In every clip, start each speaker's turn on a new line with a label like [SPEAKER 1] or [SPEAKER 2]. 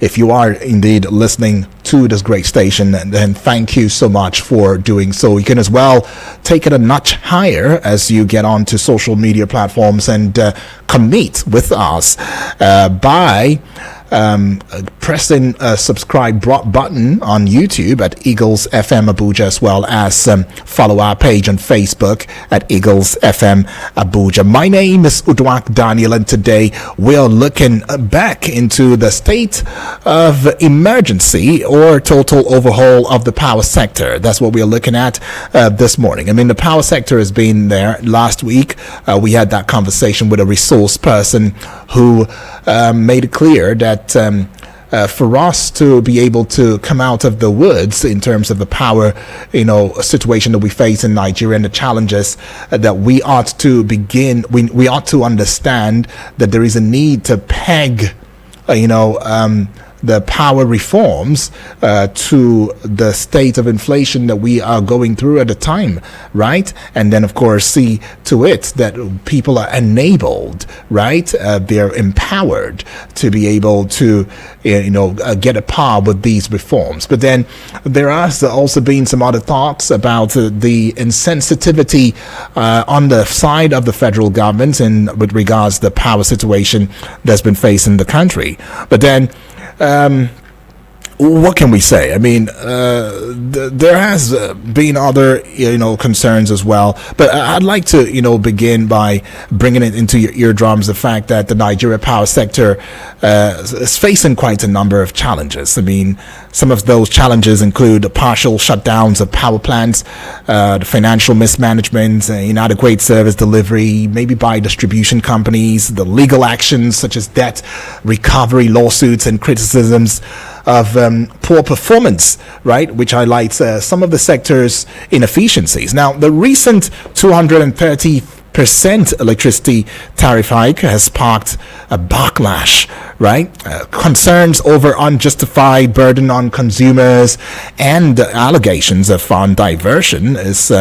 [SPEAKER 1] if you are indeed listening to this great station, then thank you so much for doing so. You can as well take it a notch higher as you get onto social media platforms and commit with us by pressing a subscribe button on YouTube at Eagles FM Abuja, as well as follow our page on Facebook at Eagles FM Abuja. My name is Udwak Daniel, and today we are looking back into the state of emergency or total overhaul of the power sector. That's what we are looking at this morning. I mean, the power sector has been there. Last week, we had that conversation with a resource person who made it clear that for us to be able to come out of the woods in terms of the power, situation that we face in Nigeria and the challenges that we ought to begin, we ought to understand that there is a need to peg, the power reforms to the state of inflation that we are going through at the time, right? And then, of course, see to it that people are enabled, right? They're empowered to be able to, get a par with these reforms. But then there has also been some other talks about the insensitivity on the side of the federal government with regards to the power situation that's been facing the country. But then, what can we say? I mean, there has been other, concerns as well. But I'd like to, begin by bringing it into your eardrums the fact that the Nigeria power sector is facing quite a number of challenges. I mean, some of those challenges include the partial shutdowns of power plants, the financial mismanagement, inadequate service delivery, maybe by distribution companies, the legal actions such as debt recovery lawsuits and criticisms of poor performance, right, which highlights some of the sector's inefficiencies. Now, the recent 230% electricity tariff hike has sparked a backlash, right? Concerns over unjustified burden on consumers and allegations of fund diversion is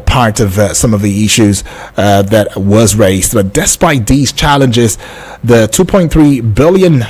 [SPEAKER 1] part of some of the issues that was raised. But despite these challenges, the $2.3 billion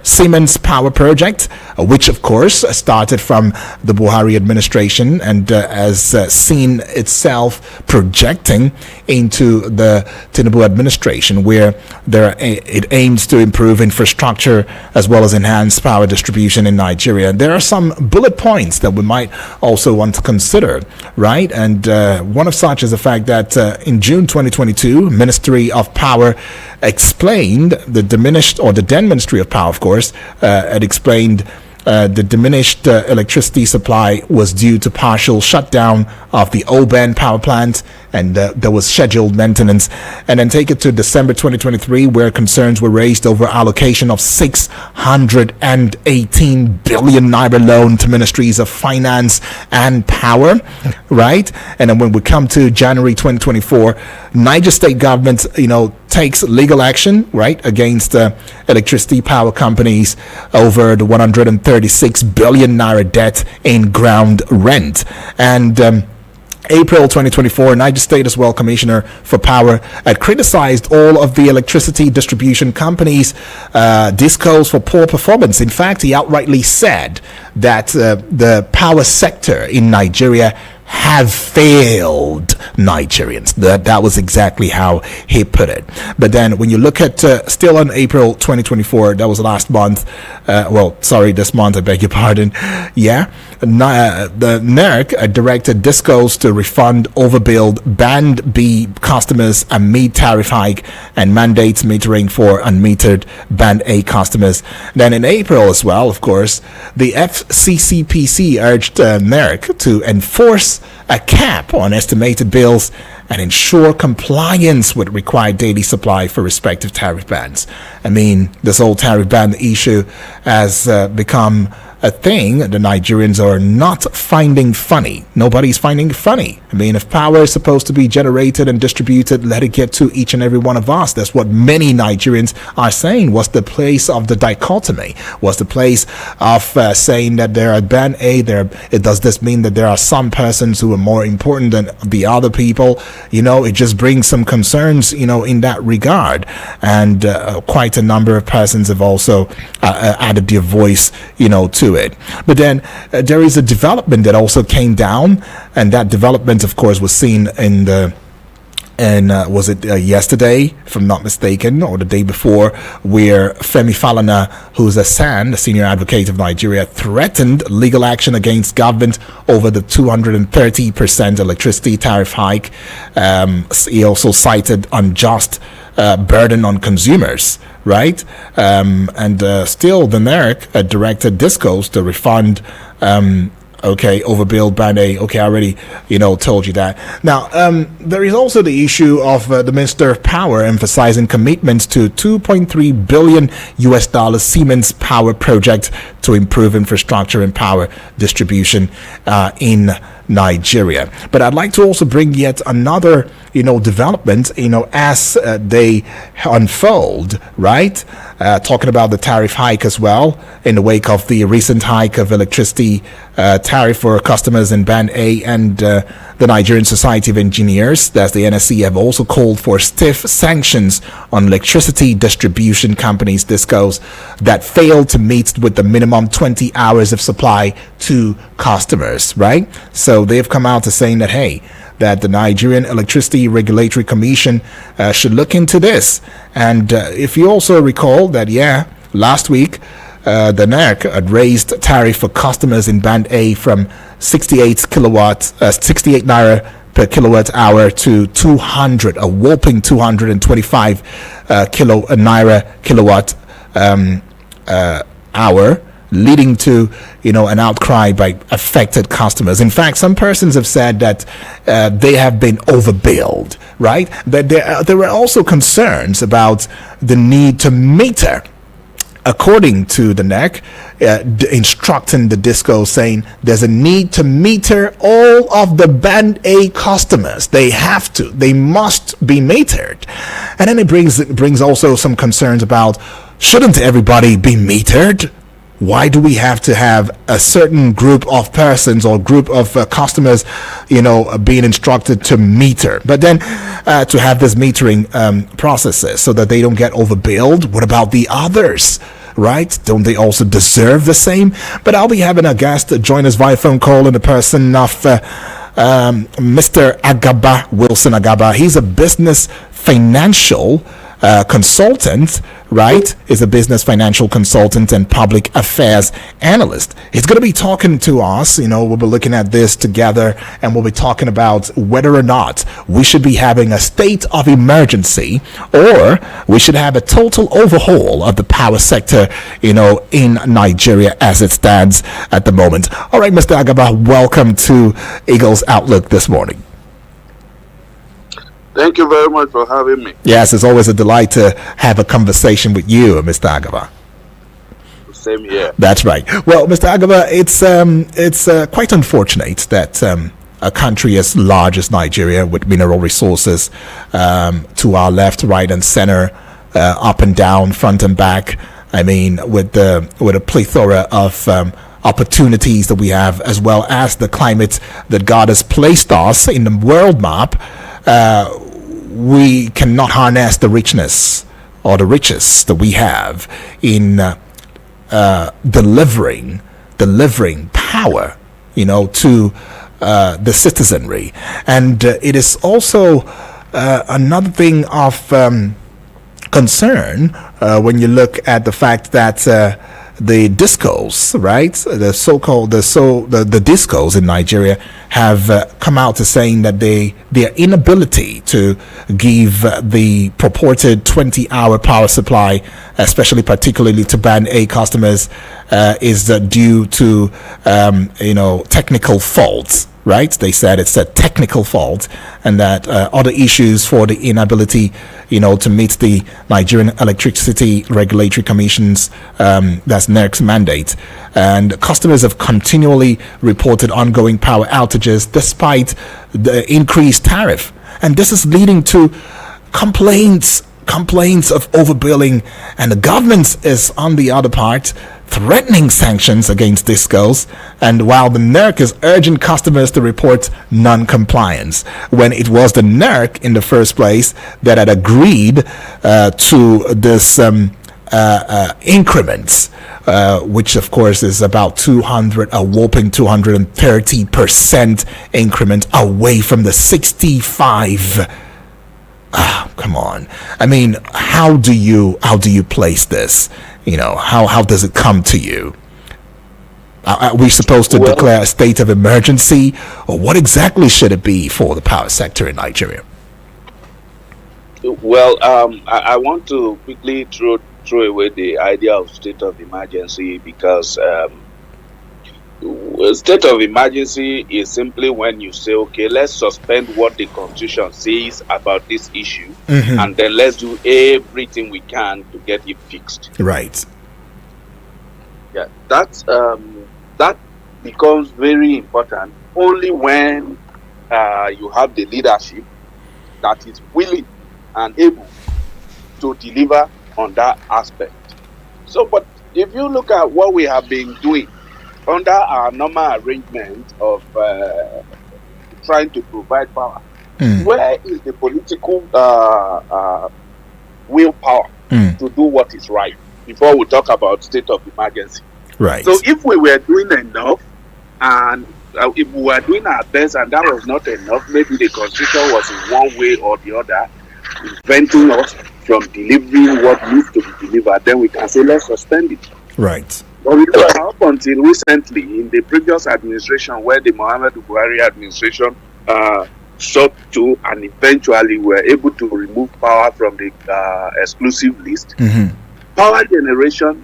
[SPEAKER 1] Siemens power project, which of course started from the Buhari administration and has seen itself projecting into the Tinubu administration, where it aims to improve infrastructure as well as enhance power distribution in Nigeria. There are some bullet points that we might also want to consider, right? And one of such is the fact that in June 2022, Ministry of Power explained the then Ministry of Power, of course, had explained the diminished electricity supply was due to partial shutdown of the Oben power plant, and there was scheduled maintenance. And then take it to December 2023, where concerns were raised over allocation of 618 billion naira loan to ministries of finance and power, right? And then when we come to January 2024, Niger state government, takes legal action, right, against electricity power companies over the 136 billion naira debt in ground rent. And April 2024, Niger State as well Commissioner for Power had criticized all of the electricity distribution companies, discos, for poor performance. In fact, he outrightly said that the power sector in Nigeria have failed Nigerians. That was exactly how he put it. But then when you look at still on April 2024, that was last month, this month, I beg your pardon. Yeah, the NERC directed discos to refund overbilled Band B customers amid tariff hike and mandates metering for unmetered Band A customers. Then in April as well, of course, the FCCPC urged NERC to enforce a cap on estimated bills and ensure compliance with required daily supply for respective tariff bands. I mean, this whole tariff band issue has become a thing the Nigerians are not finding funny. Nobody's finding it funny. I mean, if power is supposed to be generated and distributed, let it get to each and every one of us. That's what many Nigerians are saying. What's the place of the dichotomy? What's the place of saying that there are band A, does this mean that there are some persons who are more important than the other people? It just brings some concerns, in that regard. And quite a number of persons have also added their voice, to it. But then there is a development that also came down, and that development, of course, was seen in was it yesterday, if I'm not mistaken, or the day before, where Femi Falana, who's a senior advocate of Nigeria, threatened legal action against government over the 230% electricity tariff hike. He also cited unjust burden on consumers, right? And still, the NERC directed Discos to refund overbilled band A. Okay, I already, told you that. Now, there is also the issue of the Minister of Power emphasizing commitments to $2.3 billion Siemens Power project to improve infrastructure and power distribution in Nigeria. But I'd like to also bring yet another, development, as they unfold, right? Talking about the tariff hike as well, in the wake of the recent hike of electricity tariff for customers in Band A, and the Nigerian Society of Engineers, that's the NSE, have also called for stiff sanctions on electricity distribution companies, DISCOs, that fail to meet with the minimum 20 hours of supply to customers, right? So they've come out to saying that, hey, that the Nigerian Electricity Regulatory Commission should look into this. And if you also recall that, last week, the NERC had raised tariff for customers in Band A from 68 naira per kilowatt hour to 200, a whopping 225 naira kilowatt hour, leading to an outcry by affected customers. In fact, some persons have said that they have been overbilled, right? But there were also concerns about the need to meter. According to the NEC, instructing the DISCO, saying there's a need to meter all of the Band A customers. They must be metered. And then it brings also some concerns about, shouldn't everybody be metered? Why do we have to have a certain group of persons or group of customers, being instructed to meter? But then to have this metering processes so that they don't get overbilled. What about the others? Right? Don't they also deserve the same? But I'll be having a guest join us via phone call in the person of Mr. Agaba, Wilson Agaba. He's a business financial consultant, right? Is a business financial consultant and public affairs analyst. He's going to be talking to us. We'll be looking at this together, and we'll be talking about whether or not we should be having a state of emergency, or we should have a total overhaul of the power sector, in Nigeria as it stands at the moment. All right, Mr. Agaba, welcome to Eagles Outlook this morning.
[SPEAKER 2] Thank you very much for having me.
[SPEAKER 1] Yes, it's always a delight to have a conversation with you, Mr. Agaba.
[SPEAKER 2] Same here.
[SPEAKER 1] That's right. Well, Mr. Agaba, it's quite unfortunate that a country as large as Nigeria, with mineral resources to our left, right, and center, up and down, front and back. I mean, with a plethora of opportunities that we have, as well as the climate that God has placed us in the world map. We cannot harness the richness or the riches that we have in delivering power, to the citizenry. And it is also another thing of concern when you look at the fact that the DISCOs, right? The DISCOs in Nigeria have come out to saying that their inability to give the purported 20-hour power supply, particularly to Band A customers, is due to technical faults, right? They said it's a technical fault, and that other issues for the inability, to meet the Nigerian Electricity Regulatory Commission's, that's NERC's mandate. And customers have continually reported ongoing power outages despite the increased tariff. And this is leading to complaints of overbilling, and the government is on the other part threatening sanctions against discos, and while the NERC is urging customers to report non-compliance, when it was the NERC in the first place that had agreed to this increments, which of course is about a whopping 230% increment away from the 65. Come on. I mean, how do you place this? How does it come to you? Are we supposed to declare a state of emergency, or what exactly should it be for the power sector in Nigeria?
[SPEAKER 2] Well, I want to quickly throw away the idea of state of emergency, because state of emergency is simply when you say, okay, let's suspend what the Constitution says about this issue, and then let's do everything we can to get it fixed.
[SPEAKER 1] Right.
[SPEAKER 2] Yeah, that becomes very important only when you have the leadership that is willing and able to deliver on that aspect. So, but if you look at what we have been doing under our normal arrangement of trying to provide power, where is the political willpower to do what is right before we talk about state of emergency?
[SPEAKER 1] Right.
[SPEAKER 2] So if we were doing enough, and if we were doing our best and that was not enough, maybe the Constitution was in one way or the other preventing us from delivering what needs to be delivered, then we can say let's suspend it.
[SPEAKER 1] Right.
[SPEAKER 2] But we know up until recently, in the previous administration, where the Muhammadu Buhari administration sought to and eventually were able to remove power from the exclusive list, power generation,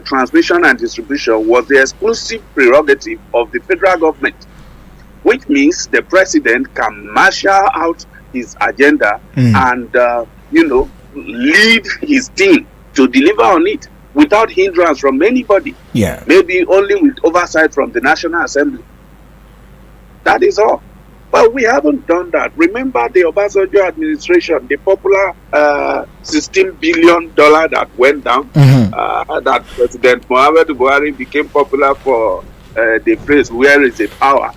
[SPEAKER 2] transmission and distribution was the exclusive prerogative of the federal government, which means the president can marshal out his agenda and lead his team to deliver on it without hindrance from anybody.
[SPEAKER 1] Yeah.
[SPEAKER 2] Maybe only with oversight from the National Assembly. That is all. But we haven't done that. Remember the Obasanjo administration, the popular $16 billion that went down, that President Muhammadu Buhari became popular for the phrase, where is the power?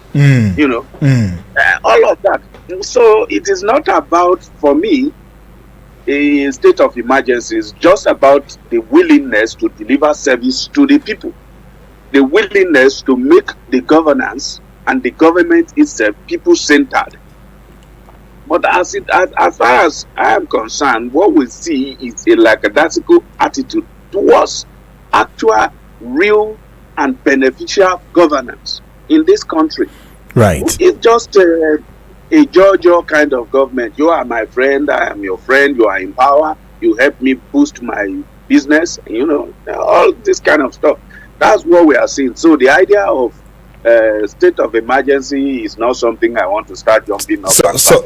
[SPEAKER 2] All of that. So it is not about, for me, a state of emergency. Is just about the willingness to deliver service to the people, the willingness to make the governance and the government itself people-centered. But as far as I am concerned, what we see is a lackadaisical attitude towards actual, real, and beneficial governance in this country.
[SPEAKER 1] Right.
[SPEAKER 2] It's just a JoJo kind of government. You are my friend, I am your friend, you are in power, you help me boost my business, all this kind of stuff. That's what we are seeing. So the idea of state of emergency is not something I want to start jumping up.
[SPEAKER 1] So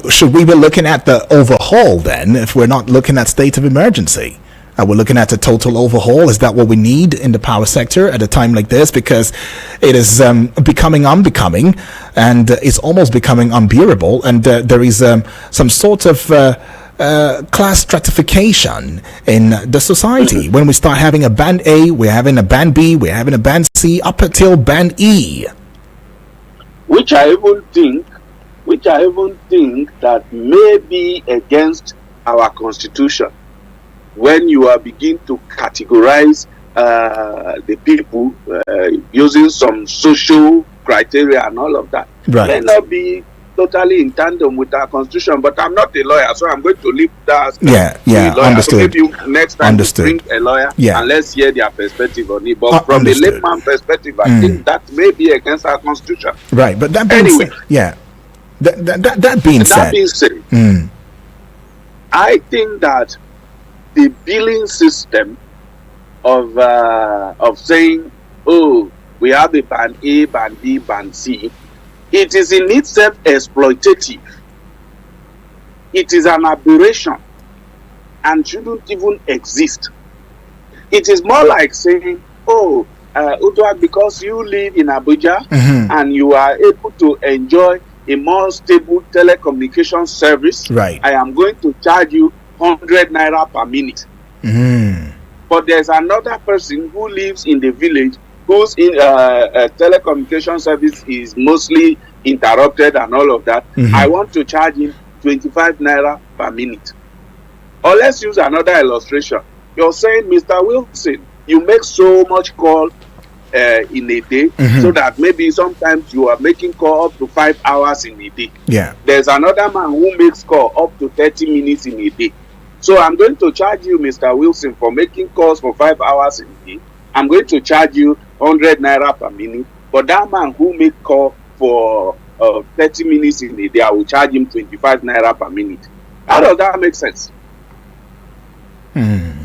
[SPEAKER 1] should we be looking at the overhaul then, if we're not looking at state of emergency? Are we looking at a total overhaul? Is that what we need in the power sector at a time like this? Because it is becoming unbecoming, and it's almost becoming unbearable, and there is some sort of class stratification in the society. When we start having a band A, we're having a band B, we're having a band C, up until band E.
[SPEAKER 2] Which I even think that may be against our constitution. When you are begin to categorize the people using some social criteria and all of that,
[SPEAKER 1] right,
[SPEAKER 2] may not be totally in tandem with our constitution. But I'm not a lawyer, so I'm going to leave that.
[SPEAKER 1] Understood.
[SPEAKER 2] So maybe next time bring a lawyer and let's hear their perspective on it. But from the layman perspective, I think that may be against our constitution.
[SPEAKER 1] Right, but that being said, that being said,
[SPEAKER 2] I think that the billing system of saying, oh, we we have a band A, band B, band C. It is in itself exploitative. It is an aberration and shouldn't even exist. It is more like saying, oh, Utuak, because you live in Abuja and you are able to enjoy a more stable telecommunication service,
[SPEAKER 1] right,
[SPEAKER 2] I am going to charge you 100 naira per minute. But there's another person who lives in the village whose telecommunication service is mostly interrupted and all of that. I want to charge him 25 naira per minute. Or let's use another illustration. You're saying, Mr. Wilson, you make so much call in a day, so that maybe sometimes you are making call up to 5 hours in a day.
[SPEAKER 1] Yeah.
[SPEAKER 2] There's another man who makes call up to 30 minutes in a day. So I'm going to charge you, Mr. Wilson, for making calls for 5 hours in a day. I'm going to charge you 100 naira per minute. But that man who make call for 30 minutes in a day, I will charge him 25 naira per minute. How does that make sense?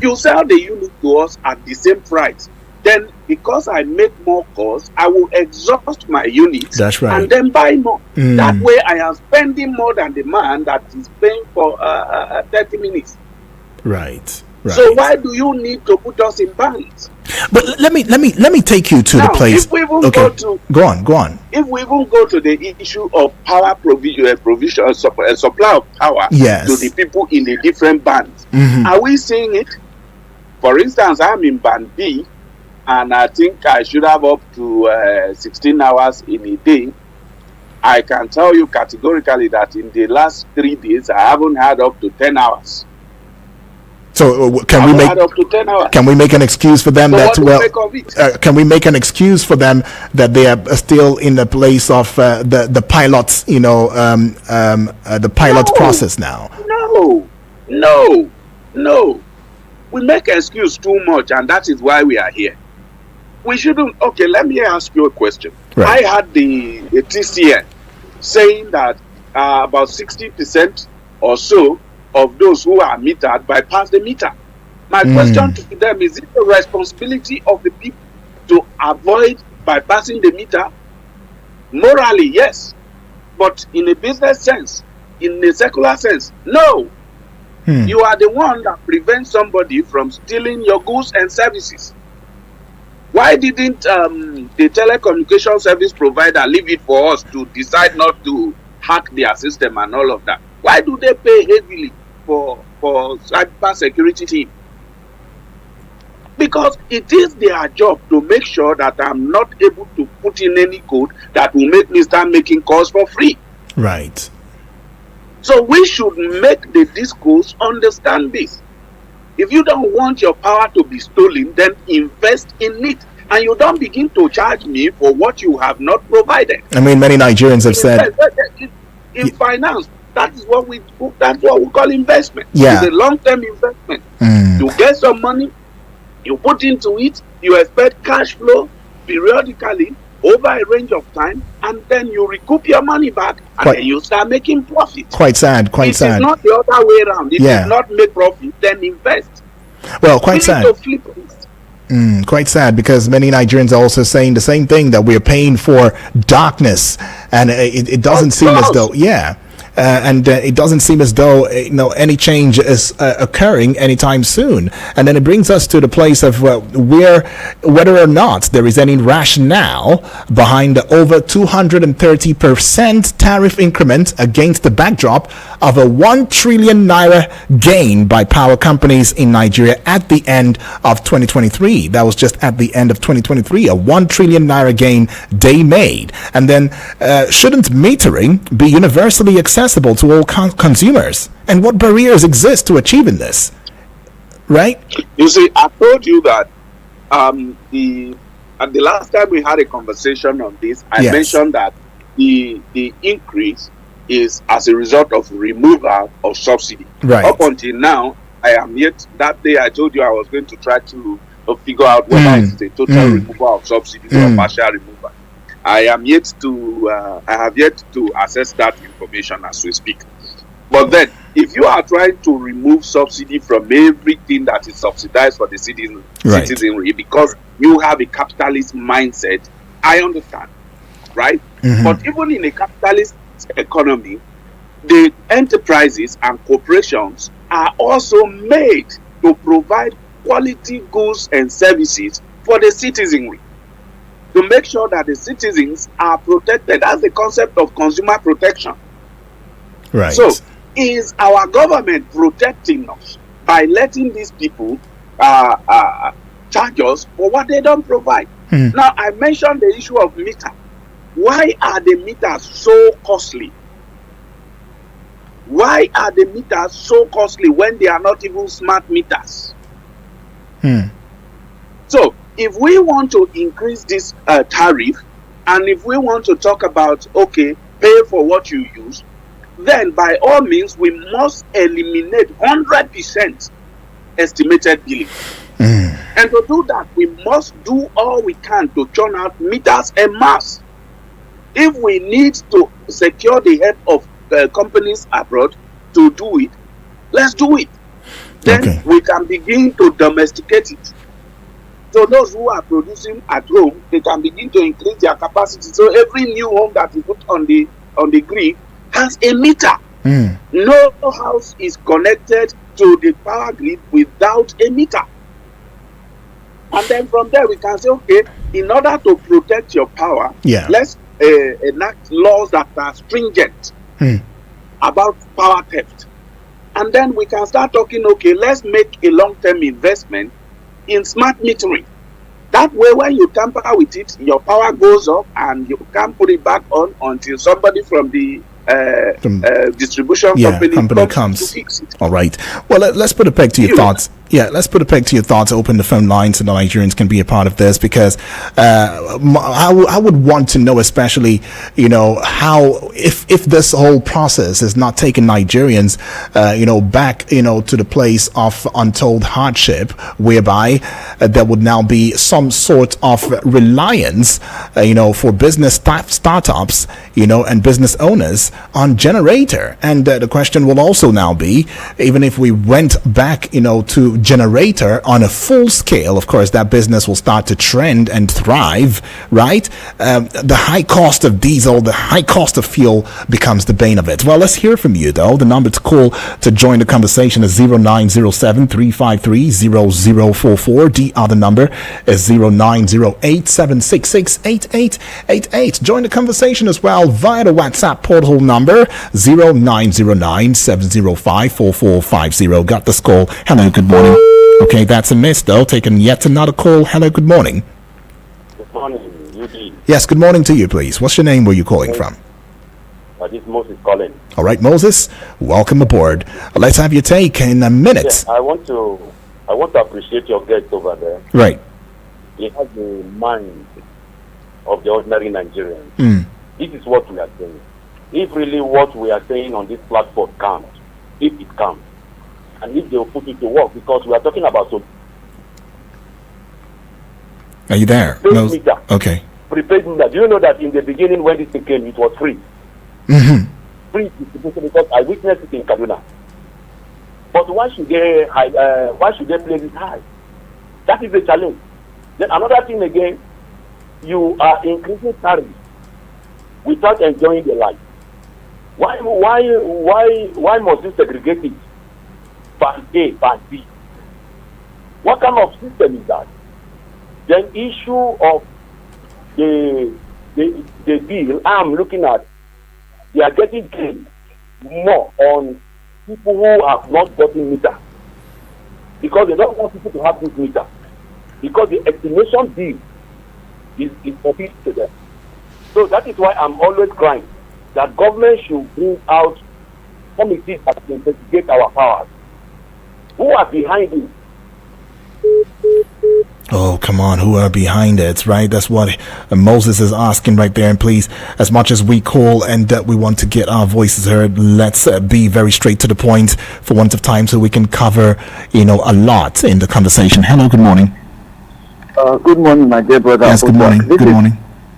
[SPEAKER 2] You sell the unit to us at the same price. Then, because I make more calls, I will exhaust my units.
[SPEAKER 1] That's right.
[SPEAKER 2] And then buy more. That way, I am spending more than the man that is paying for 30 minutes.
[SPEAKER 1] Right.
[SPEAKER 2] So why do you need to put us in bands?
[SPEAKER 1] But let me take you to the place.
[SPEAKER 2] If we even
[SPEAKER 1] go on.
[SPEAKER 2] If we even go to the issue of power provision, supply of power to the people in the different bands, are we seeing it? For instance, I'm in band B, and I think I should have up to 16 hours in a day. I can tell you categorically that in the last 3 days, I haven't had up to 10 hours.
[SPEAKER 1] So can we make an excuse for them can we make an excuse for them that they are still in the place of the pilots, the pilot process now?
[SPEAKER 2] No. We make excuse too much, and that is why we are here. We shouldn't. Okay, let me ask you a question. Right. I had the TCN saying that about 60% or so of those who are metered bypass the meter. My question to them is it the responsibility of the people to avoid bypassing the meter? Morally, yes. But in a business sense, in a secular sense, no. You are the one that prevents somebody from stealing your goods and services. Why didn't the telecommunication service provider leave it for us to decide not to hack their system and all of that? Why do they pay heavily for cyber security team? Because it is their job to make sure that I'm not able to put in any code that will make me start making calls for free.
[SPEAKER 1] Right.
[SPEAKER 2] So we should make the discourse understand this. If you don't want your power to be stolen, then invest in it. And you don't begin to charge me for what you have not provided.
[SPEAKER 1] I mean, many Nigerians have said
[SPEAKER 2] in finance, that's what we call investment.
[SPEAKER 1] Yeah.
[SPEAKER 2] It's a long-term investment. You get some money, you put into it, you expect cash flow periodically over a range of time, and then you recoup your money back, and then you start making profit.
[SPEAKER 1] Quite sad.
[SPEAKER 2] It is not the other way around. If you not make profit, then invest.
[SPEAKER 1] Well, quite sad. Quite sad, because many Nigerians are also saying the same thing, that we're paying for darkness, and it doesn't seem as though it doesn't seem as though any change is occurring anytime soon. And then it brings us to the place of whether or not there is any rationale behind the over 230% tariff increment against the backdrop of a 1 trillion naira gain by power companies in Nigeria at the end of 2023. That was just at the end of 2023, a 1 trillion naira gain they made. And then shouldn't metering be universally accessible to all consumers? And what barriers exist to achieving this? Right?
[SPEAKER 2] You see, I told you that the last time we had a conversation on this, I mentioned that the increase is as a result of removal of subsidy.
[SPEAKER 1] Right.
[SPEAKER 2] Up until now, I am yet. That day I told you I was going to try to figure out whether it's a total removal of subsidies or partial removal. I have yet to assess that information as we speak. But then, if you are trying to remove subsidy from everything that is subsidized for the citizenry, because you have a capitalist mindset, I understand, right?
[SPEAKER 1] Mm-hmm.
[SPEAKER 2] But even in a capitalist economy, the enterprises and corporations are also made to provide quality goods and services for the citizenry, to make sure that the citizens are protected. That's the concept of consumer protection.
[SPEAKER 1] Right.
[SPEAKER 2] So, is our government protecting us by letting these people charge us for what they don't provide?
[SPEAKER 1] Mm.
[SPEAKER 2] Now, I mentioned the issue of meter. Why are the meters so costly? Why are the meters so costly when they are not even smart meters? So, if we want to increase this tariff, and if we want to talk about, okay, pay for what you use, then by all means, we must eliminate 100% estimated billing. And to do that, we must do all we can to churn out meters en masse. If we need to secure the help of companies abroad to do it, let's do it. Then we can begin to domesticate it. So those who are producing at home, they can begin to increase their capacity. So every new home that is put on the grid has a meter. No house is connected to the power grid without a meter. And then from there we can say, okay, in order to protect your power, let's enact laws that are stringent about power theft. And then we can start talking, okay, let's make a long-term investment in smart metering. That way, when you tamper with it, your power goes up and you can't put it back on until somebody from the distribution company comes to fix it.
[SPEAKER 1] All right. Well, let's put a peg to your thoughts. Yeah, let's put a peg to your thoughts. Open the phone lines so the Nigerians can be a part of this, because I would want to know, especially, how if this whole process is not taking Nigerians, back, to the place of untold hardship, whereby there would now be some sort of reliance, for business startups, and business owners on generator. And the question will also now be, even if we went back, to generator on a full scale, of course, that business will start to trend and thrive, right? The high cost of diesel, the high cost of fuel becomes the bane of it. Well, let's hear from you, though. The number to call to join the conversation is 0907-353-0044. The other number is 0908-766-8888. Join the conversation as well via the WhatsApp portal number 0909-705-4450. Got this call. Hello, good morning. Okay, that's a miss, though. Taking yet another call. Hello, good morning.
[SPEAKER 3] Good morning, UD.
[SPEAKER 1] Yes, good morning to you, please. What's your name? Where are you calling from?
[SPEAKER 3] This is Moses calling.
[SPEAKER 1] All right, Moses, welcome aboard. Let's have your take in a minute.
[SPEAKER 3] Yes, I want to appreciate your guest over there.
[SPEAKER 1] Right.
[SPEAKER 3] He has the mind of the ordinary Nigerian. This is what we are saying. If really what we are saying on this platform counts, if it counts, and if they will put it to work, because we are talking about
[SPEAKER 1] Are you there?
[SPEAKER 3] No. Meter.
[SPEAKER 1] Okay.
[SPEAKER 3] Prepaid meter. Do you know that in the beginning when this thing came, it was free? Free distribution, because I witnessed it in Kaduna. But why should they place it high? That is the challenge. Then another thing again, you are increasing tariffs without enjoying the life. Why must you segregate it? Part A, part B. What kind of system is that? Then issue of the bill I'm looking at, they are getting paid more on people who have not gotten meter, because they don't want people to have this meter, because the estimation bill is forbidden to them. So that is why I'm always crying that government should bring out committees that investigate our powers. Who are behind it?
[SPEAKER 1] Oh, come on. Who are behind it, right? That's what Moses is asking right there. And please, as much as we call and we want to get our voices heard, let's be very straight to the point for want of time so we can cover, a lot in the conversation. Hello, good morning.
[SPEAKER 4] Good morning, my dear brother.
[SPEAKER 1] Yes, good morning. Good morning.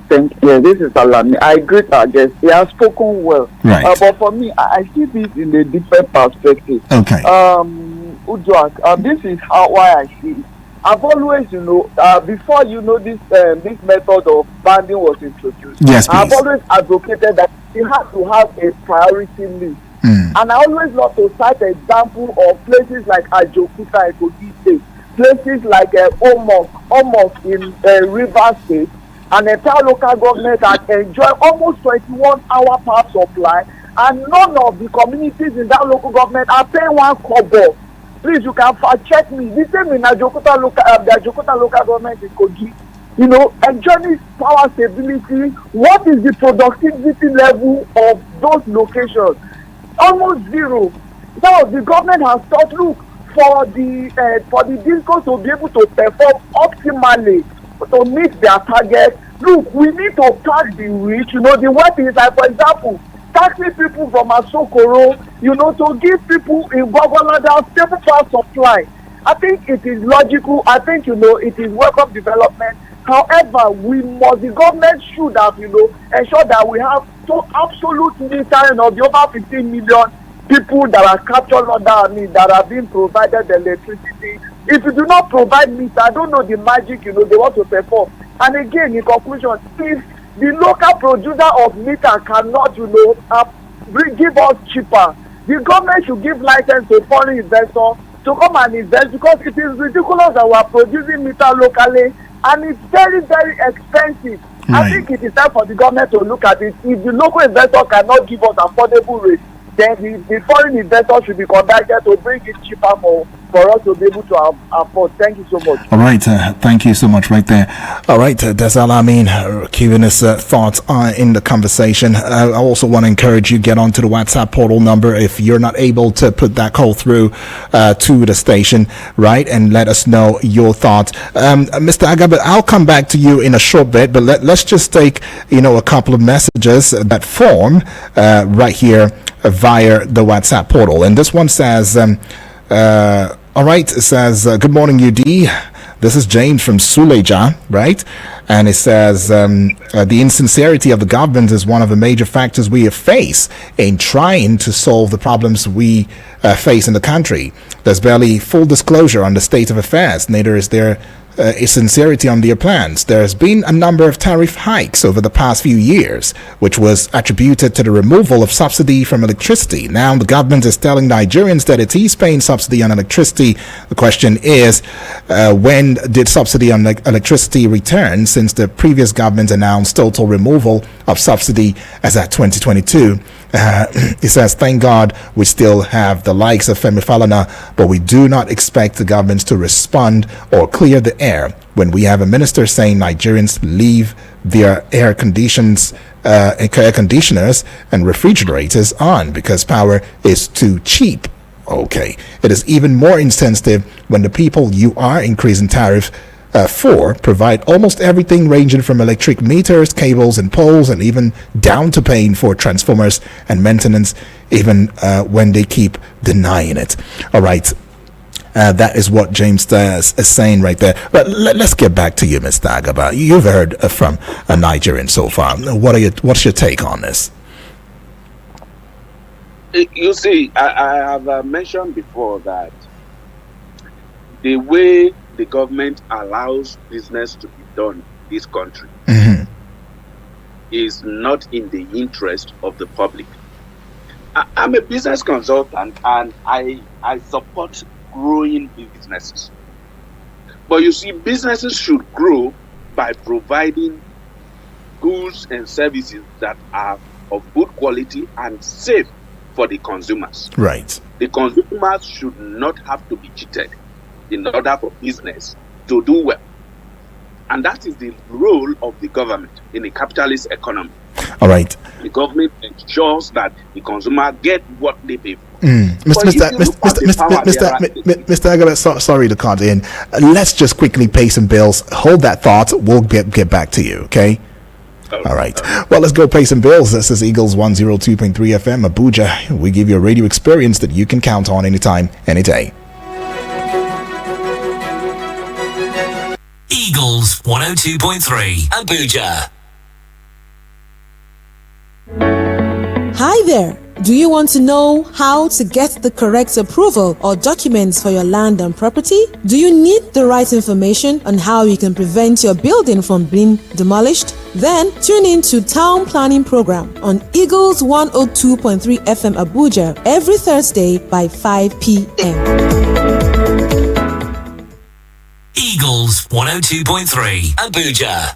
[SPEAKER 4] Thank you. This is Alani. I greet our guest. He has spoken well.
[SPEAKER 1] Right.
[SPEAKER 4] But for me, I see this in a different perspective.
[SPEAKER 1] Okay.
[SPEAKER 4] Uduak, this is why I see it. I've always, before this method of banding was introduced,
[SPEAKER 1] Yes,
[SPEAKER 4] I've
[SPEAKER 1] please.
[SPEAKER 4] always advocated that we have to have a priority list. And I always love to cite example of places like Ajokuta in Kogi State, places like Omok in Rivers State, and entire local government had enjoyed almost 21-hour power supply, and none of the communities in that local government are paying one kobo. Please, you can fact check me. The same in the Ajokuta local government in Kogi. Enjoying power stability. What is the productivity level of those locations? Almost zero. Now the government has thought, look, for the discos to be able to perform optimally to meet their target. Look, we need to tax the rich. The wealthy is like, for example, taxing people from Asokoro, to give people in Gwagwalada stable power supply. I think it is logical. I think, it is welcome development. However, the government should have, ensure that we have absolute metering of the over 15 million people that are captured under that are being provided electricity. If you do not provide meter, I don't know the magic, they want to perform. And again, in conclusion, if the local producer of meter cannot, give us cheaper, the government should give license to foreign investors to come and invest, because it is ridiculous that we are producing meter locally and it's very, very expensive.
[SPEAKER 1] Right.
[SPEAKER 4] I think it is time for the government to look at it. If the local investor cannot give us affordable rates, then the foreign investor should be conducted to bring it cheaper for us to be able to afford. Thank you so much.
[SPEAKER 1] All right, thank you so much right there. All right, that's Alamin giving us thoughts in the conversation. I also want to encourage you, get onto the WhatsApp portal number if you're not able to put that call through to the station, right, and let us know your thoughts. Mr. Agabe, I'll come back to you in a short bit, but let's just take, a couple of messages that form right here via the WhatsApp portal. And this one says, all right, it says, good morning, UD. This is James from Suleja, right? And it says, the insincerity of the government is one of the major factors we face in trying to solve the problems we face in the country. There's barely full disclosure on the state of affairs. Neither is there sincerity on their plans. There's been a number of tariff hikes over the past few years, which was attributed to the removal of subsidy from electricity. Now the government is telling Nigerians that it is paying subsidy on electricity. The question is, when did subsidy on electricity return, since the previous government announced total removal of subsidy as at 2022? It says, thank God we still have the likes of Femi Falana, but we do not expect the government to respond or clear the air when we have a minister saying Nigerians leave their air conditioners and refrigerators on because power is too cheap. Okay, it is even more insensitive when the people you are increasing tariff for provide almost everything, ranging from electric meters, cables and poles, and even down to paying for transformers and maintenance, even when they keep denying it. All right, that is what James is saying right there. But let's get back to you, Mr. Agaba. You've heard from a Nigerian so far. What's your take on this?
[SPEAKER 2] You see, I have mentioned before that the way the government allows business to be done in this country is not in the interest of the public. I'm a business consultant and I support growing businesses. But you see, businesses should grow by providing goods and services that are of good quality and safe for the consumers.
[SPEAKER 1] Right.
[SPEAKER 2] The consumers should not have to be cheated in order for business to do well. And that is the role of the government in a capitalist economy.
[SPEAKER 1] All right.
[SPEAKER 2] The government ensures that the consumer get what they pay for.
[SPEAKER 1] Mr. Agabe, sorry to cut in. Let's just quickly pay some bills. Hold that thought. We'll get back to you, okay? All right. Well, let's go pay some bills. This is Eagles 102.3 FM, Abuja. We give you a radio experience that you can count on anytime, any day.
[SPEAKER 5] Eagles 102.3 Abuja.
[SPEAKER 6] Hi there. Do you want to know how to get the correct approval or documents for your land and property? Do you need the right information on how you can prevent your building from being demolished? Then tune in to Town Planning Program on Eagles 102.3 FM Abuja every Thursday by 5 p.m.
[SPEAKER 5] Eagles 102.3 Abuja.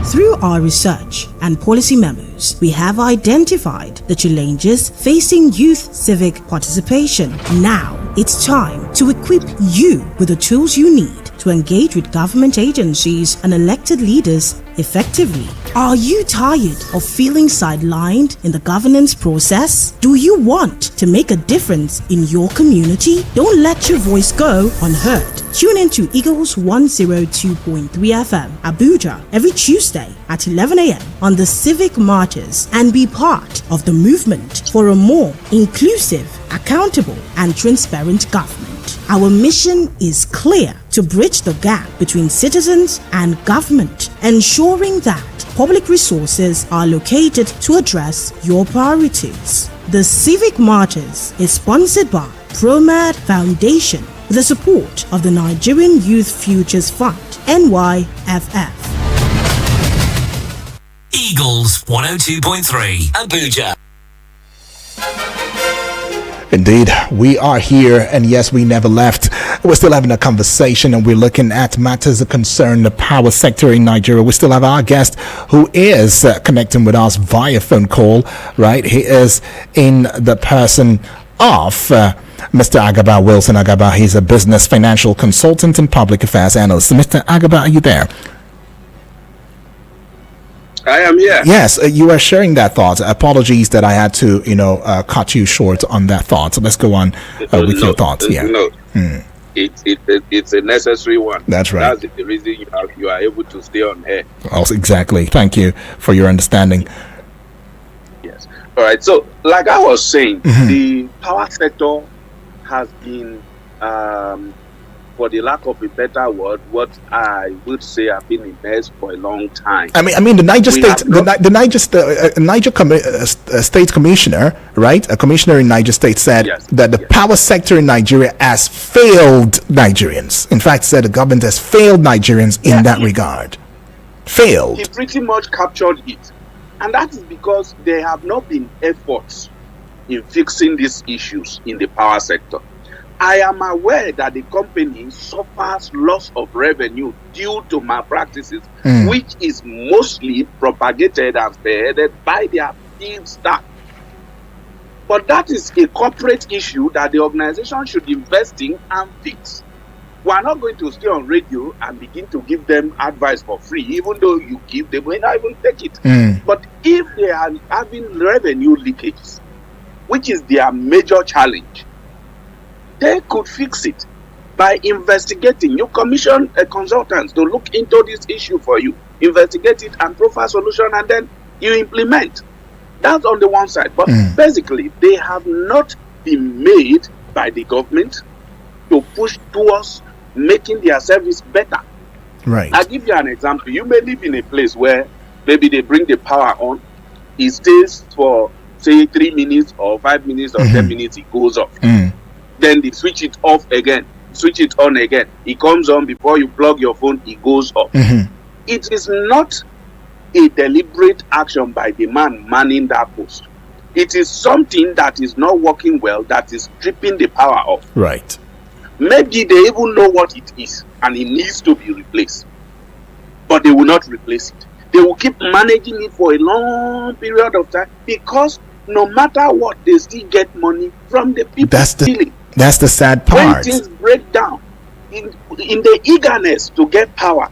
[SPEAKER 7] Through our research and policy memos, we have identified the challenges facing youth civic participation. Now, it's time to equip you with the tools you need to engage with government agencies and elected leaders effectively. Are you tired of feeling sidelined in the governance process? Do you want to make a difference in your community? Don't let your voice go unheard. Tune in to Eagles 102.3 FM Abuja every Tuesday at 11 a.m. on the Civic Marches and be part of the movement for a more inclusive, accountable, and transparent government. Our mission is clear: to bridge the gap between citizens and government, ensuring that public resources are located to address your priorities. The Civic Marches is sponsored by ProMed Foundation with the support of the Nigerian Youth Futures Fund, NYFF.
[SPEAKER 5] Eagles 102.3 Abuja.
[SPEAKER 1] Indeed, we are here, and yes, we never left. We're still having a conversation, and we're looking at matters that concern the power sector in Nigeria. We still have our guest who is connecting with us via phone call, right? He is in the person of Mr. Agaba Wilson Agaba. He's a business financial consultant and public affairs analyst. Mr. Agaba, are you there?
[SPEAKER 2] I am here.
[SPEAKER 1] Yes, you are sharing that thought. Apologies that I had to, cut you short on that thought. So let's go on with your thoughts. Yeah.
[SPEAKER 2] No. It's a necessary one.
[SPEAKER 1] That's right.
[SPEAKER 2] That's the reason you are able to stay on air.
[SPEAKER 1] Also, exactly. Thank you for your understanding.
[SPEAKER 2] Yes. All right. So, like I was saying, the power sector has been, for the lack of a better word, what I would say have been immersed for a long time.
[SPEAKER 1] I mean, the Niger State, State Commissioner, right? A commissioner in Niger State said that the power sector in Nigeria has failed Nigerians. In fact, said the government has failed Nigerians in that regard. Failed.
[SPEAKER 2] He pretty much captured it, and that is because there have not been efforts in fixing these issues in the power sector. I am aware that the company suffers loss of revenue due to malpractices, which is mostly propagated and spearheaded by their field staff. But that is a corporate issue that the organization should invest in and fix. We are not going to stay on radio and begin to give them advice for free, even though you give them, they not even take it. But if they are having revenue leakages, which is their major challenge, they could fix it by investigating. You commission a consultant to look into this issue for you, investigate it and profile a solution, and then you implement. That's on the one side. But basically, they have not been made by the government to push towards making their service better.
[SPEAKER 1] Right.
[SPEAKER 2] I'll give you an example. You may live in a place where maybe they bring the power on, it stays for, say, 3 minutes or 5 minutes or 10 minutes, it goes off. Then they switch it off again, switch it on again. It comes on before you plug your phone, it goes off. It is not a deliberate action by the man manning that post. It is something that is not working well, that is stripping the power off.
[SPEAKER 1] Right.
[SPEAKER 2] Maybe they even know what it is and it needs to be replaced, but they will not replace it. They will keep managing it for a long period of time because no matter what, they still get money from the people stealing.
[SPEAKER 1] That's the sad part.
[SPEAKER 2] When things break down, in the eagerness to get power,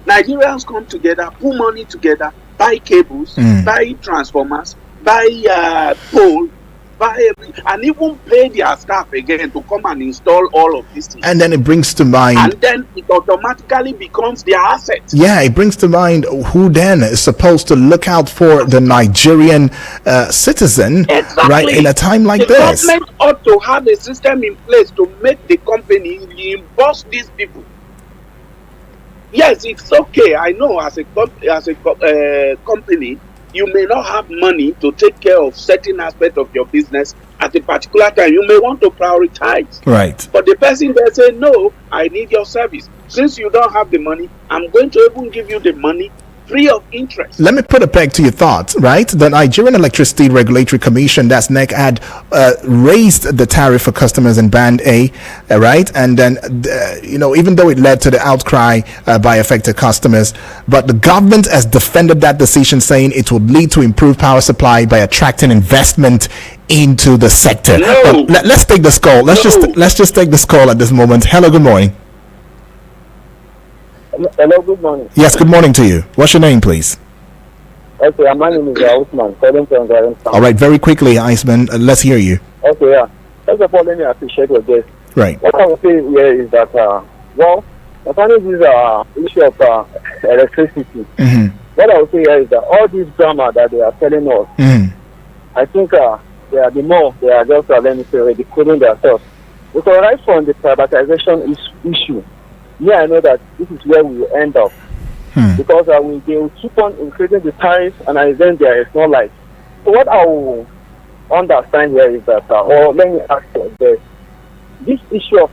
[SPEAKER 2] Nigerians come together, put money together, buy cables, buy transformers, buy poles, and even pay their staff again to come and install all of these things.
[SPEAKER 1] And then it brings to mind,
[SPEAKER 2] and then it automatically becomes their asset.
[SPEAKER 1] Yeah, it brings to mind who then is supposed to look out for the Nigerian citizen, right, in a time like this.
[SPEAKER 2] The government ought to have a system in place to make the company reimburse these people. Yes, it's okay. I know as a company, you may not have money to take care of certain aspect of your business at a particular time. You may want to prioritize.
[SPEAKER 1] Right.
[SPEAKER 2] But the person there say, no, I need your service. Since you don't have the money, I'm going to even give you the money free of interest.
[SPEAKER 1] Let me put a peg to your thoughts, right? The Nigerian Electricity Regulatory Commission, that's NEC, had raised the tariff for customers in Band A, right? And then, even though it led to the outcry by affected customers, but the government has defended that decision, saying it would lead to improved power supply by attracting investment into the sector.
[SPEAKER 2] No.
[SPEAKER 1] Let's take this call. Let's just take this call at this moment. Hello, good morning.
[SPEAKER 8] Hello, good morning.
[SPEAKER 1] Yes, good morning to you. What's your name, please?
[SPEAKER 8] Okay, my name is Usman, calling from Garden.
[SPEAKER 1] All right, very quickly, Iceman, let's hear you.
[SPEAKER 8] Okay, yeah. First of all, let me appreciate your guest.
[SPEAKER 1] Right.
[SPEAKER 8] What I would say here is that, concerning this issue of electricity, what I would say here is that all this drama that they are telling us, I think they are just, let me say, ridiculing themselves. Because right from the privatization issue, I know that this is where we will end up. Because they will keep on increasing the tariffs, and then there is no light. So what I will understand here is that, or let me ask you this issue of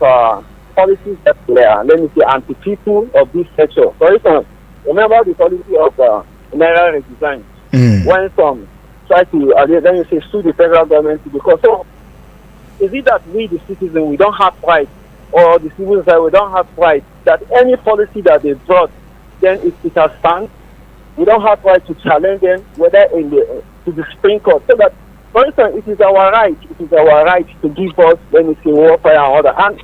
[SPEAKER 8] policies that are, let me say, anti-people of this sector. For instance, remember the policy of Naira redesign, when some try to, let me say, sue the federal government because, so, is it that we, the citizens, we don't have rights, or the civil society, we don't have rights, that any policy that they brought, then it has stand. We don't have right to challenge them, whether in the to the Supreme Court. So that, for instance, it is our right to give us, let me say, warfare and all that. And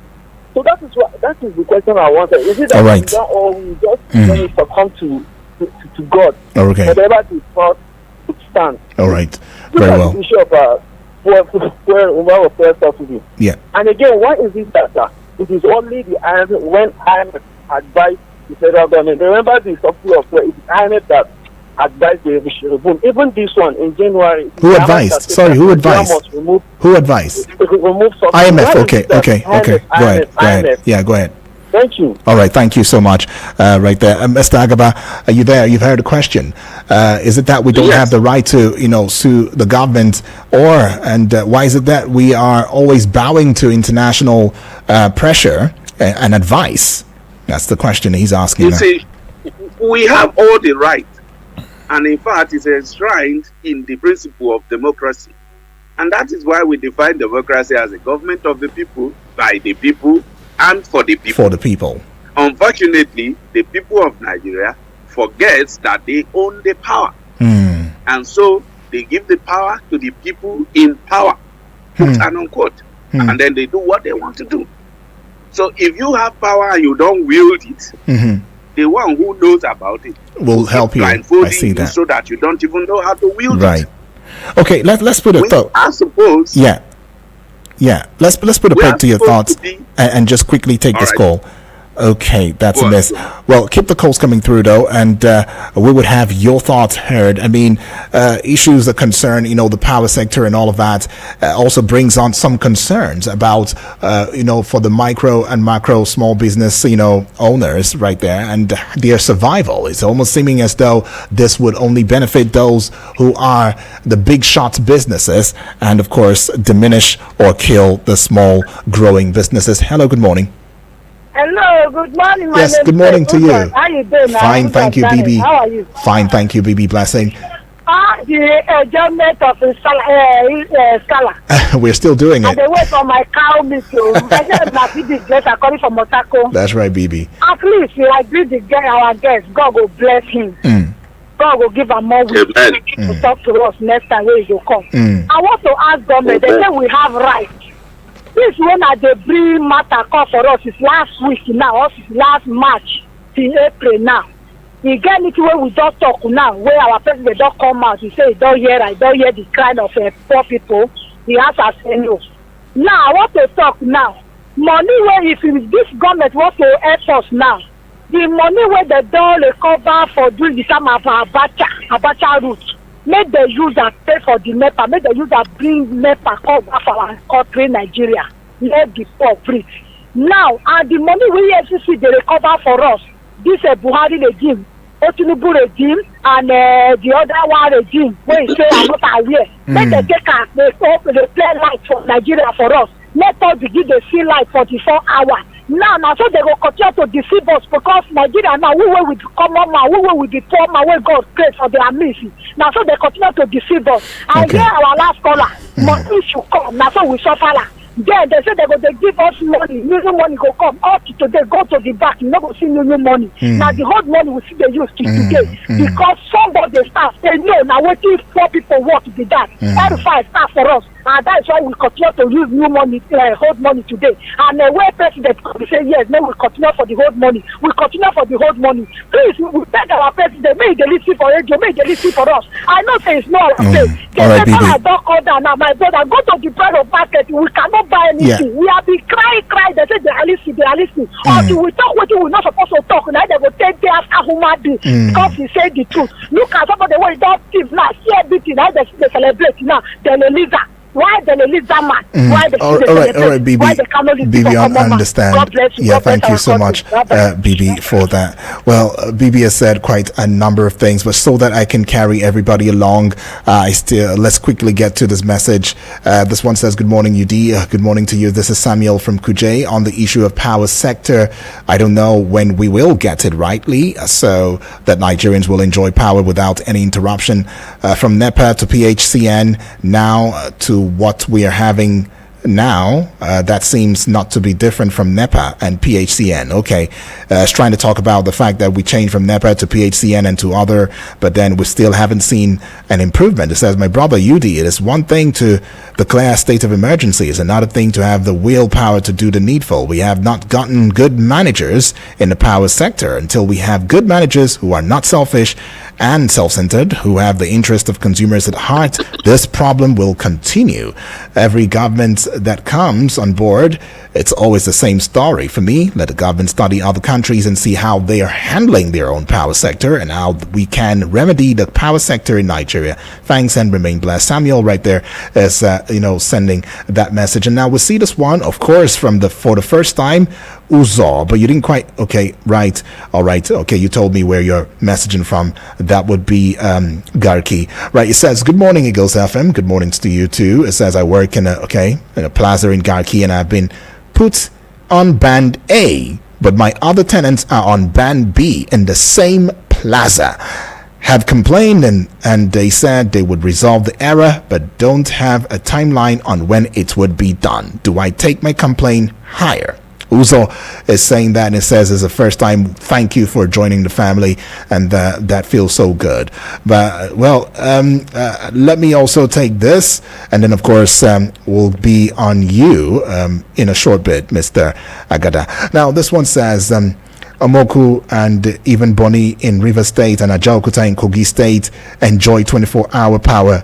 [SPEAKER 8] so that is the question I wanted. Is it that we don't, or we just let me succumb to God?
[SPEAKER 1] Okay.
[SPEAKER 8] Whatever the thought, it stands.
[SPEAKER 1] All right. Very well.
[SPEAKER 8] The issue of fuel subsidy.
[SPEAKER 1] Yeah.
[SPEAKER 8] And again, why is it that it is only the IMF when IMF advised the federal government? Remember the subsidy of fuel, it is IMF that advised the remove. Even this one in January.
[SPEAKER 1] Who advised? Sorry, who advised? Who advised? IMF. Okay. Go ahead. Yeah, go ahead.
[SPEAKER 8] Thank you.
[SPEAKER 1] All right, thank you so much. Right there, Mr. Agaba, are you there? You've heard the question. Is it that we don't have the right to, sue the government, and why is it that we are always bowing to international pressure and advice? That's the question he's asking.
[SPEAKER 2] You see, we have all the right, and in fact, it's enshrined in the principle of democracy, and that is why we define democracy as a government of the people, by the people, and for the people.
[SPEAKER 1] For the people.
[SPEAKER 2] Unfortunately, the people of Nigeria forgets that they own the power. And so they give the power to the people in power, quote and unquote. And then they do what they want to do. So if you have power and you don't wield it, the one who knows about it
[SPEAKER 1] will help you. I see that.
[SPEAKER 2] So that you don't even know how to wield it.
[SPEAKER 1] Right. Okay, let's put a thought.
[SPEAKER 2] I suppose.
[SPEAKER 1] Yeah, let's put a peg to your thoughts and just quickly take this call. Okay, that's a miss. Well, keep the calls coming through though, and we would have your thoughts heard. I mean, issues that concern, the power sector and all of that also brings on some concerns about, for the micro and macro small business, owners right there and their survival. It's almost seeming as though this would only benefit those who are the big shot businesses and, of course, diminish or kill the small growing businesses. Hello, good morning.
[SPEAKER 9] Hello, good morning.
[SPEAKER 1] Yes, good morning to you.
[SPEAKER 9] How you doing?
[SPEAKER 1] Fine, thank you, BB.
[SPEAKER 9] How are you?
[SPEAKER 1] Fine, thank you, BB. Blessing.
[SPEAKER 9] The adjournment of Scala.
[SPEAKER 1] We're still doing it.
[SPEAKER 9] And they wait for my cow meat. I said, my BB guest are calling from Mosako.
[SPEAKER 1] That's right, BB.
[SPEAKER 9] At least, I greet our guest. God will bless him. God will give him more wisdom to talk to us next time when he will come. I want to ask government, they say we have rights. This one at the bring matter call for us is last week now, us is last March till April now. We get it where we don't talk now, where our president don't come out, he say I don't hear the cry of poor people. He has to say no. Now I want to talk now. Money where if this government wants to help us now, the money where they don't recover for doing the time of Abacha route. Make the user pay for the NEPA. Make the user bring NEPA come back for our country, Nigeria. Let the poor free. Now, and the money we FCC they recover for us, this Buhari regime, Otinubu regime and the other one regime wey say I'm not aware. Make dem take am dey play light for Nigeria for us. Let us begin dey see light for 24 hours. Now so they go continue to deceive us because Nigeria now we will with common man, we will with the poor man wey God create for their mission. Now so they continue to deceive us. And here our last caller, money should come. Now so we suffer la. Then they say they give us money, new money go come. Up to today, go to the back, you never see new money. Now the old money we see they use to today because somebody start say no. Now what if poor people want to be that? Everybody start for us, and that's why we continue to use new money, old money today. And where president we say yes, no, we continue for the old money. We continue for the old money. Please, we beg our president, may they listen for radio, may they listen for us. I know say it's not our place. They say I don't call down now, my brother. Go to the bread of market. We cannot buy anything. We have been crying. They say they are listening. Until we talk what we're not supposed to talk, now they will take day after human being because we say the truth. Look at somebody who don't give now, see everything, now they celebrate now. Then a leader. Why they release that man? Why they
[SPEAKER 1] all right, BB.
[SPEAKER 9] Why they cannot release
[SPEAKER 1] BB, I understand.
[SPEAKER 9] God bless you.
[SPEAKER 1] Yeah, thank you so much, BB, for that. Well, BB has said quite a number of things, but so that I can carry everybody along, let's quickly get to this message. This one says, "Good morning, UD. Good morning to you. This is Samuel from Kuje on the issue of power sector. I don't know when we will get it rightly, so that Nigerians will enjoy power without any interruption. From NEPA to PHCN, now to what we are having now, that seems not to be different from NEPA and PHCN. Okay, it's trying to talk about the fact that we changed from NEPA to PHCN and to other, but then we still haven't seen an improvement. It says, my brother UD, it is one thing to declare a state of emergency, it's another thing to have the willpower to do the needful. We have not gotten good managers in the power sector. Until we have good managers who are not selfish and self-centered, who have the interest of consumers at heart, this problem will continue. Every government that comes on board, it's always the same story. For me, let the government study other countries and see how they are handling their own power sector and how we can remedy the power sector in Nigeria. Thanks and remain blessed." Samuel right there is, sending that message. And now we see this one, of course, for the first time, Uzo, but you didn't quite, okay, right, all right, okay, you told me where you're messaging from. That would be Garki. Right, it says, "Good morning, Eagles FM. Good morning to you too." It says, "I work in a plaza in Garki and I've been put on band A, but my other tenants are on band B in the same plaza. Have complained and they said they would resolve the error, but don't have a timeline on when it would be done. Do I take my complaint higher?" Uzo is saying that, and it says it's the first time. Thank you for joining the family, and that feels so good. But let me also take this, and then of course we'll be on you in a short bit, Mr. Agada. Now this one says, Omoku and even Boni in River State and Ajaokuta in Kogi State enjoy 24-hour power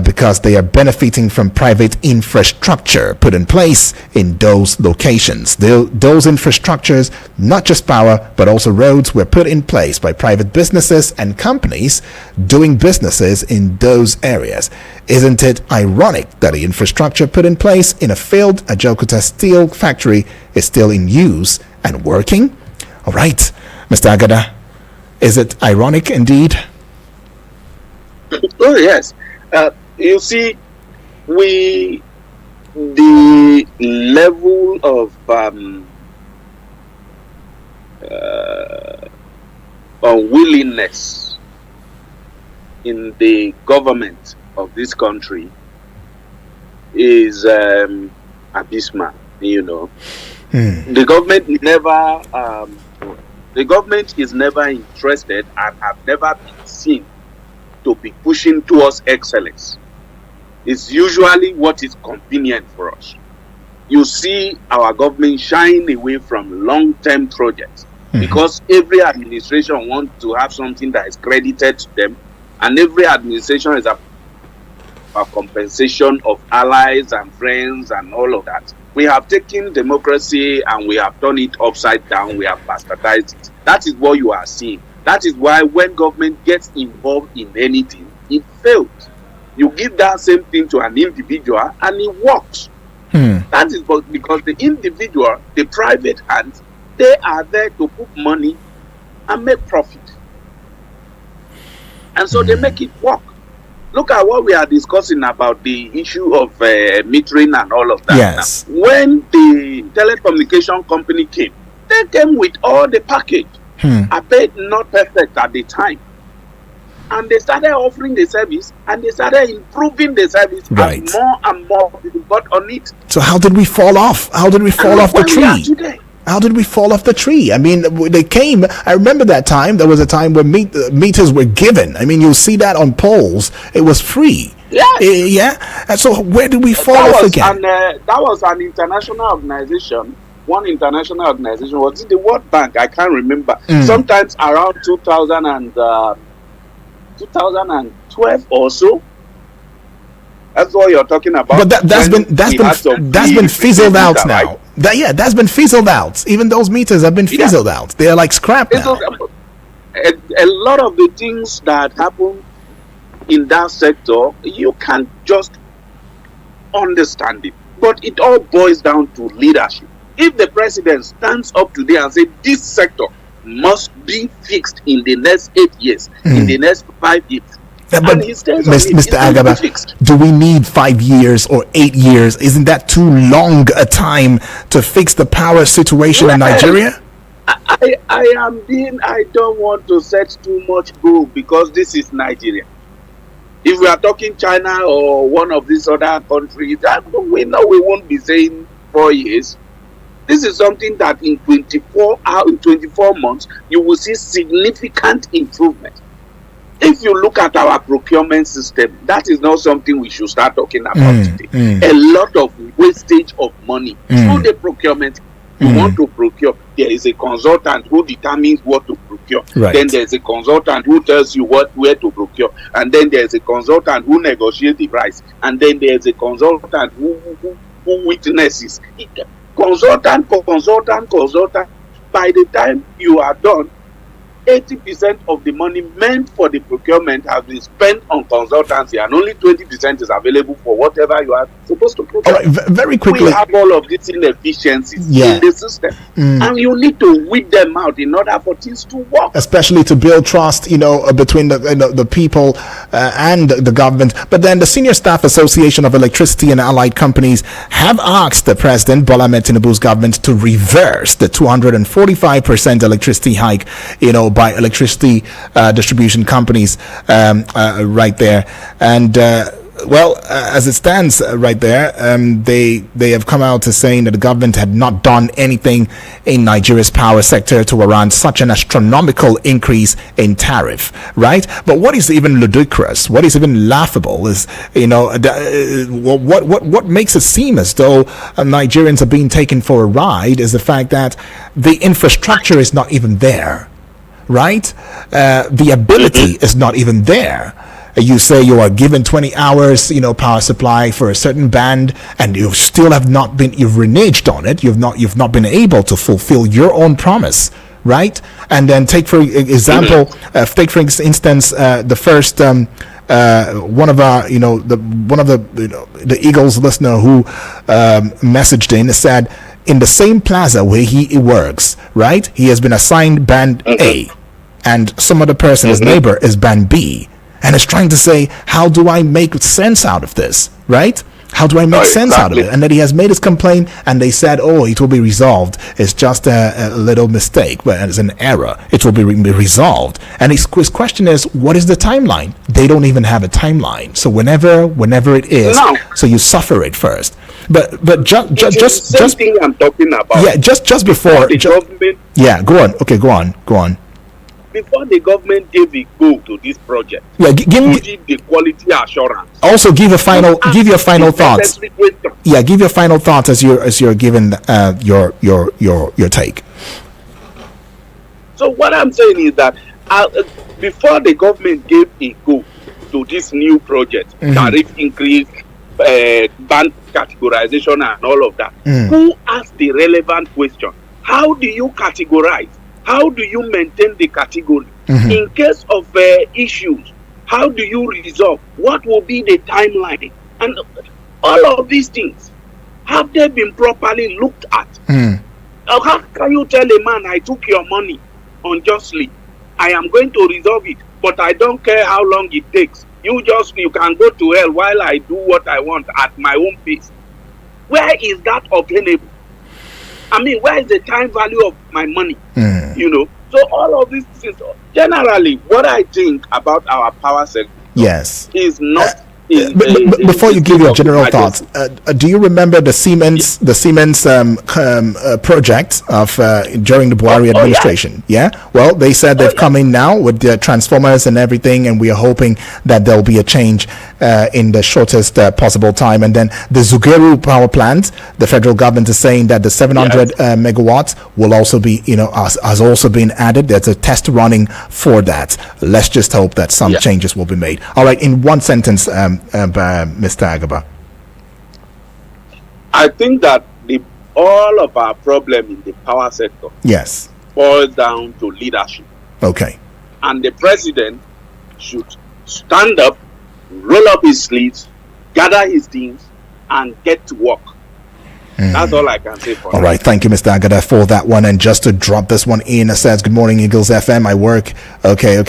[SPEAKER 1] because they are benefiting from private infrastructure put in place in those locations. Those infrastructures, not just power, but also roads, were put in place by private businesses and companies doing businesses in those areas. Isn't it ironic that the infrastructure put in place in a failed Ajaokuta steel factory is still in use and working? All right, Mr. Agada, is it ironic indeed?
[SPEAKER 2] Oh, yes. You see, the level of unwillingness in the government of this country is abysmal. The government is never interested and have never been seen to be pushing towards excellence. It's usually what is convenient for us. You see our government shying away from long-term projects because every administration wants to have something that is credited to them, and every administration is a compensation of allies and friends and all of that. We have taken democracy and we have turned it upside down. We have bastardized it. That is what you are seeing. That is why when government gets involved in anything, it fails. You give that same thing to an individual and it works. That is because the individual, the private hands, they are there to put money and make profit. And so they make it work. Look at what we are discussing about the issue of metering and all of that.
[SPEAKER 1] Yes.
[SPEAKER 2] Now, when the telecommunication company came, they came with all the package. I paid not perfect at the time. And they started offering the service, and they started improving the service,
[SPEAKER 1] right.
[SPEAKER 2] And more people got on it.
[SPEAKER 1] So how did we fall off? How did we fall off the tree? How did we fall off the tree? I mean, they came. I remember that time. There was a time where meters were given. I mean, you'll see that on polls. It was free. Yeah. And so where did we fall off again?
[SPEAKER 2] That was an international organization. One international organization, was it the World Bank? I can't remember. Sometimes around 2012 or so. That's what you're talking about.
[SPEAKER 1] But that's been fizzled out now. Right? That's been fizzled out. Even those meters have been fizzled out. They are like scrap now.
[SPEAKER 2] A lot of the things that happen in that sector, you can't just understand it. But it all boils down to leadership. If the president stands up today and says this sector must be fixed in the next 8 years, in the next 5 years,
[SPEAKER 1] but Mr. Agaba, do we need 5 years or 8 years? Isn't that too long a time to fix the power situation in Nigeria?
[SPEAKER 2] I don't want to set too much goal because this is Nigeria. If we are talking China or one of these other countries, we know we won't be saying 4 years. This is something that in 24 months, you will see significant improvement. If you look at our procurement system, that is not something we should start talking about today. A lot of wastage of money through the procurement. You want to procure, there is a consultant who determines what to procure.
[SPEAKER 1] Right.
[SPEAKER 2] Then there's a consultant who tells you where to procure. And then there's a consultant who negotiates the price. And then there's a consultant who witnesses. Consultant. By the time you are done, 80% of the money meant for the procurement has been spent on consultancy, and only 20% is available for whatever you are supposed to procure.
[SPEAKER 1] All right, very quickly.
[SPEAKER 2] We have all of these inefficiencies in the system, and you need to weed them out in order for things to work.
[SPEAKER 1] Especially to build trust, between the people and the government. But then the Senior Staff Association of Electricity and Allied Companies have asked the President Bola Ahmed Tinubu's government to reverse the 245% electricity hike, by electricity distribution companies right there. And as it stands right there, they have come out to saying that the government had not done anything in Nigeria's power sector to warrant such an astronomical increase in tariff, right? But what is even ludicrous, what is even laughable is, what makes it seem as though Nigerians are being taken for a ride is the fact that the infrastructure is not even there. Right? The ability is not even there. You say you are given 20 hours, power supply for a certain band, and you still have not been, you've reneged on it. You've not been able to fulfill your own promise, right? And then take for example, the first one of our, the Eagles listener who messaged in said, in the same plaza where he works, right? He has been assigned band A, and some other person, his neighbor, is band B, and is trying to say, how do I make sense out of this, right? How do I make sense out of it? And then he has made his complaint, and they said, it will be resolved. It's just a little mistake, but it's an error. It will be resolved. And his question is, what is the timeline? They don't even have a timeline. So whenever it is, so you suffer it first. But just
[SPEAKER 2] thing I'm talking about.
[SPEAKER 1] Yeah, just before
[SPEAKER 2] the government.
[SPEAKER 1] Yeah, go on. Okay, go on.
[SPEAKER 2] Before the government gave a go to this project,
[SPEAKER 1] give
[SPEAKER 2] the quality assurance.
[SPEAKER 1] Also, give your final thoughts. Yeah, give your final thoughts as you're giving your take.
[SPEAKER 2] So what I'm saying is that before the government gave a go to this new project, tariff increase, band categorization and all of that, who asked the relevant question? How do you categorize? How do you maintain the category? In case of issues, how do you resolve? What will be the timeline? And all of these things, have they been properly looked at? How can you tell a man, I took your money unjustly, I am going to resolve it? but I don't care how long it takes. You can go to hell while I do what I want at my own pace. Where is that obtainable? I mean, where is the time value of my money? You know, so all of these things. Generally, what I think about our power sector, is not.
[SPEAKER 1] Before you give your general thoughts, do you remember the Siemens project of during the Buhari administration? Well, they said they've come in now with the transformers and everything, and we are hoping that there'll be a change in the shortest possible time. And then the Zugeru power plant, the federal government is saying that the 700 megawatts will also be, has also been added. There's a test running for that. Let's just hope that some changes will be made. All right, in one sentence, Mr. Agaba.
[SPEAKER 2] I think that all of our problem in the power sector boils down to leadership.
[SPEAKER 1] Okay.
[SPEAKER 2] And the president should stand up, roll up his sleeves, gather his teams, and get to work. That's all I can say for
[SPEAKER 1] All right, thank you, Mr. Agada, for that one. And just to drop this one in, it says, good morning, Eagles FM. I work. Okay.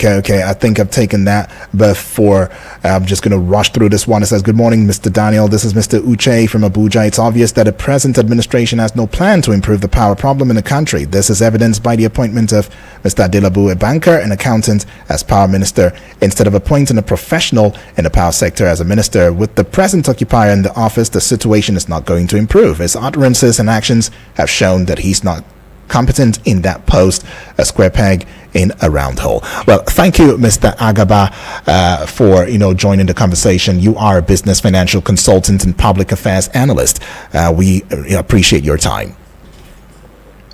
[SPEAKER 1] I think I've taken that before. I'm just going to rush through this one. It says, good morning, Mr. Daniel. This is Mr. Uche from Abuja. It's obvious that the present administration has no plan to improve the power problem in the country. This is evidenced by the appointment of Mr. Adelabu, a banker and accountant, as power minister, instead of appointing a professional in the power sector as a minister. With the present occupier in the office, the situation is not going to improve. His utterances and actions have shown that he's not competent in that post, a square peg in a round hole. Well, thank you, Mr. Agaba, for joining the conversation. You are a business financial consultant and public affairs analyst. We appreciate your time.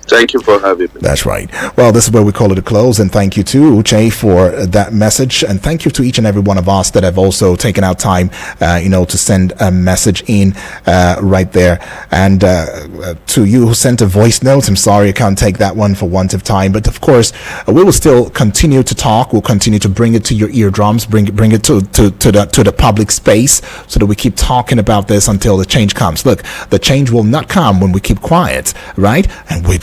[SPEAKER 2] Thank you for having me.
[SPEAKER 1] That's right. Well, this is where we call it a close, and thank you to Uche for that message, and thank you to each and every one of us that have also taken out time, to send a message in right there, and to you who sent a voice note. I'm sorry I can't take that one for want of time, but of course we will still continue to talk. We'll continue to bring it to your eardrums, bring it to the public space, so that we keep talking about this until the change comes. Look, the change will not come when we keep quiet, right? And we do